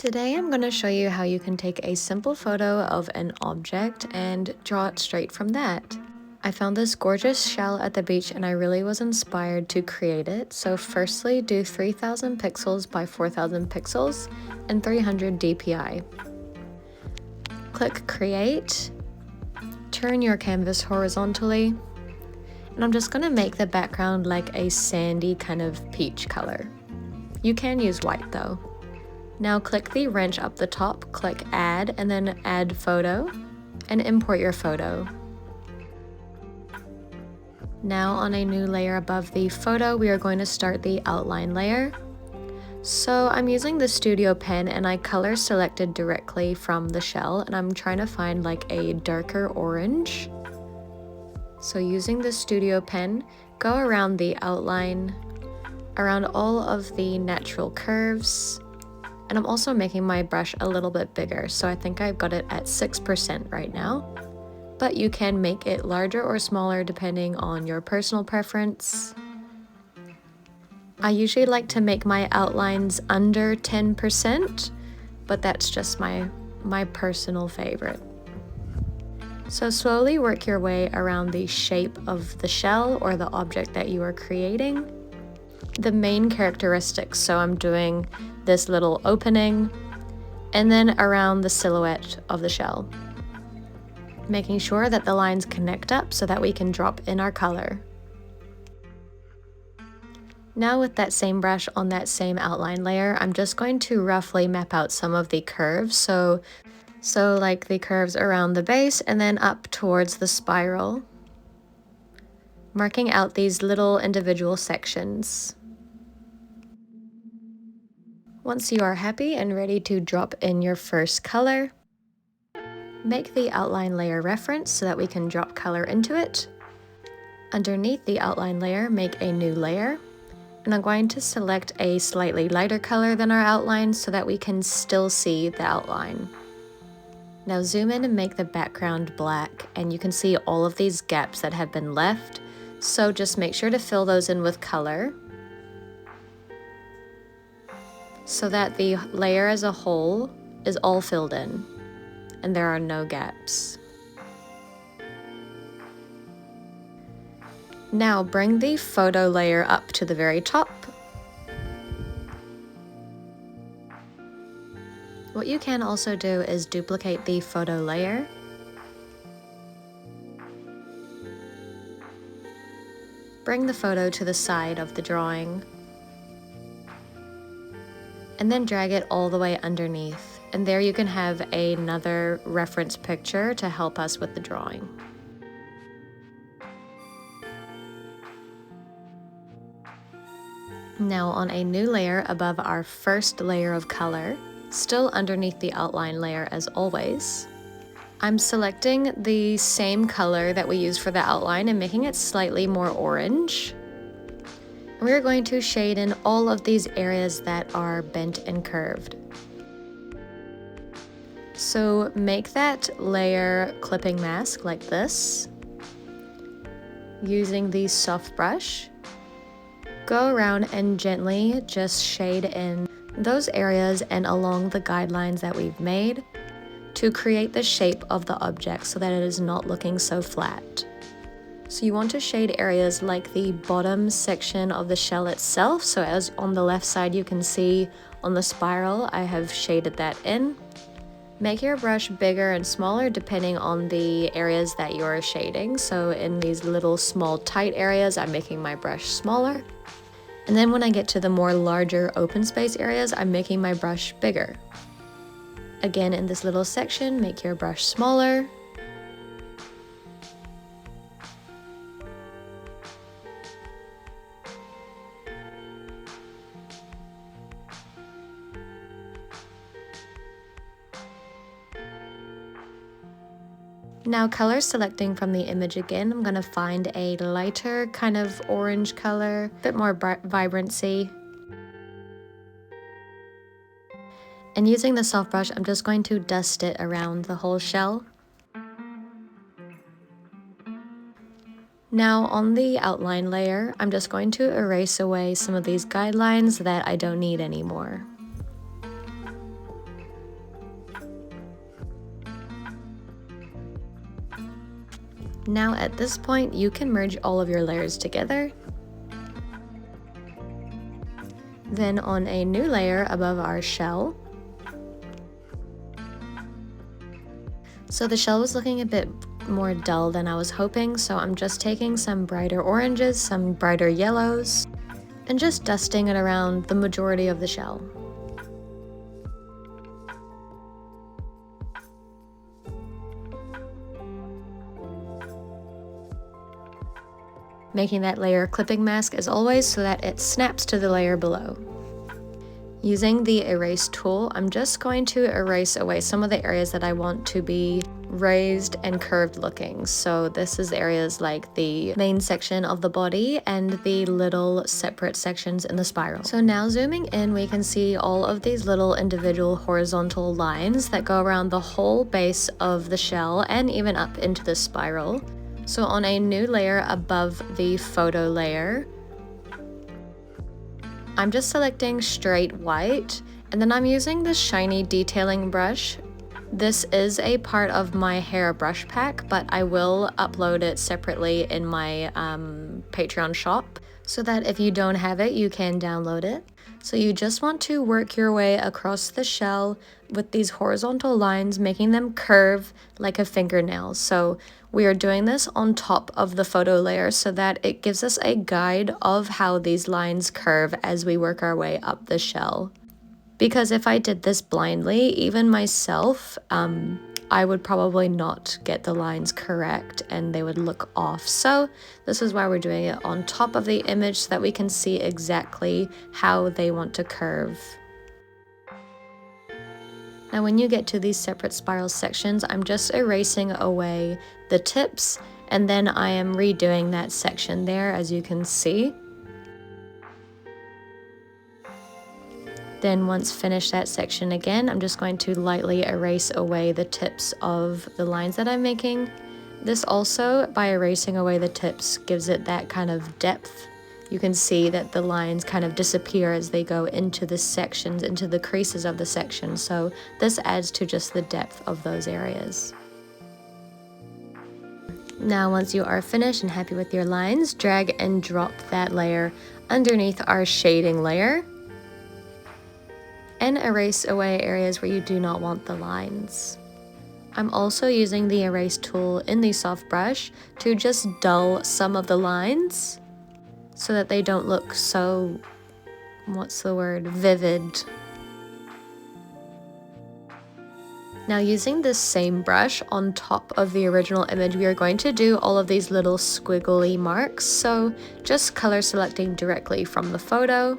Today I'm going to show you how you can take a simple photo of an object and draw it straight from that. I found this gorgeous shell at the beach and I really was inspired to create it. So firstly, do 3000 pixels by 4000 pixels and 300 dpi. Click Create, turn your canvas horizontally, and I'm just going to make the background like a sandy kind of peach color. You can use white though. Now click the wrench up the top, click Add, and then Add Photo, and import your photo. Now on a new layer above the photo, we are going to start the outline layer. So I'm using the Studio Pen and I color selected directly from the shell, and I'm trying to find like a darker orange. So using the Studio Pen, go around the outline, around all of the natural curves. And I'm also making my brush a little bit bigger, so I think I've got it at 6% right now. But you can make it larger or smaller depending on your personal preference. I usually like to make my outlines under 10%, but that's just my personal favorite. So slowly work your way around the shape of the shell or the object that you are creating. The main characteristics, so I'm doing this little opening and then around the silhouette of the shell, making sure that the lines connect up so that we can drop in our color. Now with that same brush on that same outline layer, I'm just going to roughly map out some of the curves, so like the curves around the base and then up towards the spiral, marking out these little individual sections. Once you are happy and ready to drop in your first color, make the outline layer reference so that we can drop color into it. Underneath the outline layer, make a new layer, and I'm going to select a slightly lighter color than our outline so that we can still see the outline. Now zoom in and make the background black, and you can see all of these gaps that have been left, so just make sure to fill those in with color, so that the layer as a whole is all filled in and there are no gaps. Now bring the photo layer up to the very top. What you can also do is duplicate the photo layer. Bring the photo to the side of the drawing, and then drag it all the way underneath. And there you can have another reference picture to help us with the drawing. Now on a new layer above our first layer of color, still underneath the outline layer as always, I'm selecting the same color that we used for the outline and making it slightly more orange. We're going to shade in all of these areas that are bent and curved. So make that layer clipping mask like this. Using the soft brush, go around and gently just shade in those areas and along the guidelines that we've made to create the shape of the object so that it is not looking so flat. So you want to shade areas like the bottom section of the shell itself. So as on the left side you can see on the spiral, I have shaded that in. Make your brush bigger and smaller depending on the areas that you're shading. So in these little small tight areas, I'm making my brush smaller. And then when I get to the more larger open space areas, I'm making my brush bigger. Again, in this little section, make your brush smaller. Now color selecting from the image again, I'm going to find a lighter kind of orange color, a bit more vibrancy. And using the soft brush, I'm just going to dust it around the whole shell. Now on the outline layer, I'm just going to erase away some of these guidelines that I don't need anymore. Now at this point, you can merge all of your layers together. Then on a new layer above our shell. So the shell was looking a bit more dull than I was hoping, so I'm just taking some brighter oranges, some brighter yellows, and just dusting it around the majority of the shell. Making that layer clipping mask as always so that it snaps to the layer below. Using the erase tool, I'm just going to erase away some of the areas that I want to be raised and curved looking. So this is areas like the main section of the body and the little separate sections in the spiral. So now zooming in, we can see all of these little individual horizontal lines that go around the whole base of the shell and even up into the spiral. So on a new layer above the photo layer, I'm just selecting straight white, and then I'm using the shiny detailing brush. This is a part of my hair brush pack, but I will upload it separately in my Patreon shop, so that if you don't have it, you can download it. So you just want to work your way across the shell with these horizontal lines, making them curve like a fingernail. So we are doing this on top of the photo layer so that it gives us a guide of how these lines curve as we work our way up the shell. Because if I did this blindly, even myself, I would probably not get the lines correct and they would look off. So this is why we're doing it on top of the image so that we can see exactly how they want to curve. Now when you get to these separate spiral sections, I'm just erasing away the tips, and then I am redoing that section there, as you can see. Then once finished that section again, I'm just going to lightly erase away the tips of the lines that I'm making. This also, by erasing away the tips, gives it that kind of depth. You can see that the lines kind of disappear as they go into the sections, into the creases of the section. So this adds to just the depth of those areas. Now once you are finished and happy with your lines, drag and drop that layer underneath our shading layer. And erase away areas where you do not want the lines. I'm also using the erase tool in the soft brush to just dull some of the lines so that they don't look so, vivid. Now using this same brush on top of the original image, we are going to do all of these little squiggly marks. So just color selecting directly from the photo.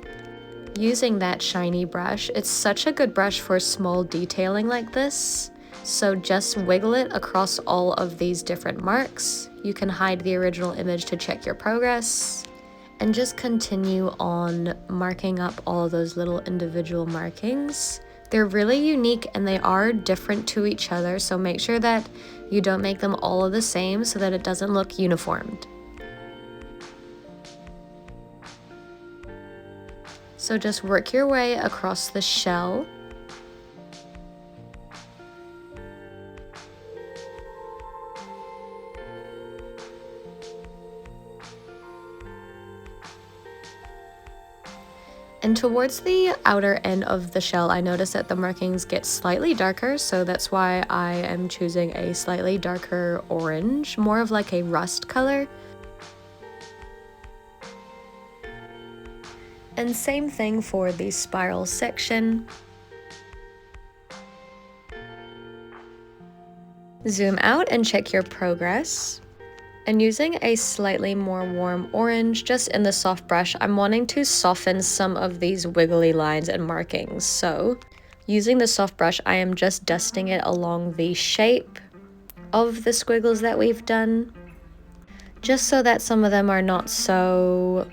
Using that shiny brush, it's such a good brush for small detailing like this. So just wiggle it across all of these different marks. You can hide the original image to check your progress. And just continue on marking up all of those little individual markings. They're really unique and they are different to each other, so make sure that you don't make them all the same so that it doesn't look uniformed. So just work your way across the shell. And towards the outer end of the shell, I noticed that the markings get slightly darker, so that's why I am choosing a slightly darker orange, more of like a rust color. And same thing for the spiral section. Zoom out and check your progress. And using a slightly more warm orange just in the soft brush, I'm wanting to soften some of these wiggly lines and markings. So using the soft brush, I am just dusting it along the shape of the squiggles that we've done, just so that some of them are not so,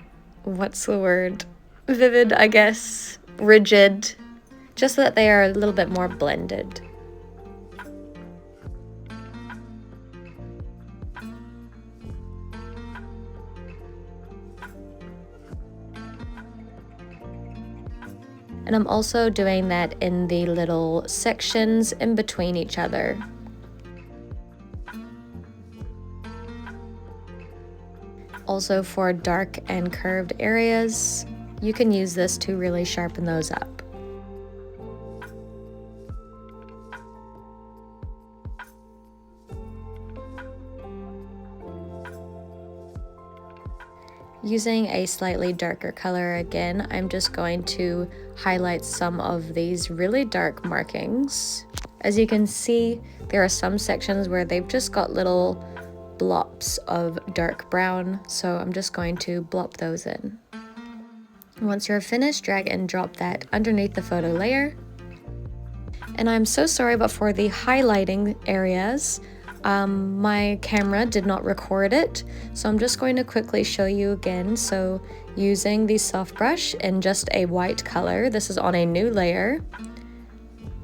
vivid, I guess, rigid, just so that they are a little bit more blended. And I'm also doing that in the little sections in between each other. Also for dark and curved areas, you can use this to really sharpen those up. Using a slightly darker color again, I'm just going to highlight some of these really dark markings. As you can see, there are some sections where they've just got little blobs of dark brown, so I'm just going to blop those in. Once you're finished, drag and drop that underneath the photo layer. And I'm so sorry, but for the highlighting areas, my camera did not record it, so I'm just going to quickly show you again. So using the soft brush in just a white color, this is on a new layer.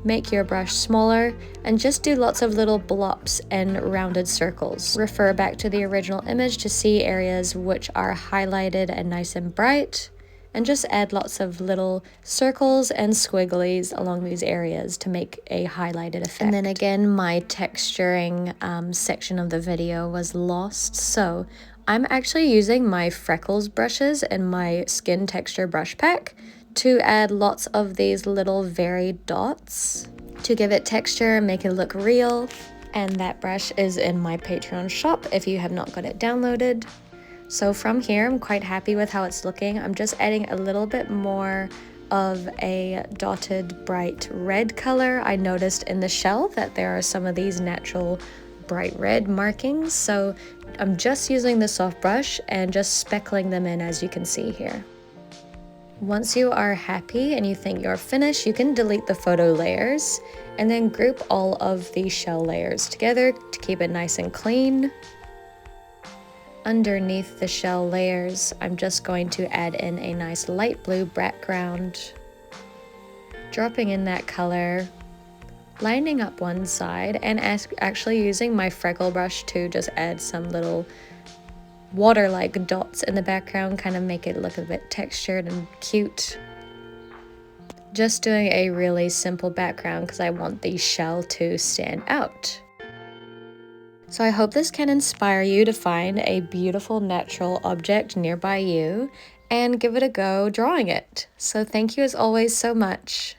Make your brush smaller and just do lots of little blobs and rounded circles. Refer back to the original image to see areas which are highlighted and nice and bright. And just add lots of little circles and squigglies along these areas to make a highlighted effect. And then again, my texturing section of the video was lost, so I'm actually using my freckles brushes and my skin texture brush pack to add lots of these little varied dots to give it texture, make it look real. And that brush is in my Patreon shop if you have not got it downloaded. So from here, I'm quite happy with how it's looking. I'm just adding a little bit more of a dotted bright red color. I noticed in the shell that there are some of these natural bright red markings. So I'm just using the soft brush and just speckling them in, as you can see here. Once you are happy and you think you're finished, you can delete the photo layers and then group all of the shell layers together to keep it nice and clean. Underneath the shell layers, I'm just going to add in a nice light blue background, dropping in that color, lining up one side, and actually using my freckle brush to just add some little water-like dots in the background, kind of make it look a bit textured and cute. Just doing a really simple background because I want the shell to stand out. So I hope this can inspire you to find a beautiful natural object nearby you and give it a go drawing it. So thank you as always so much.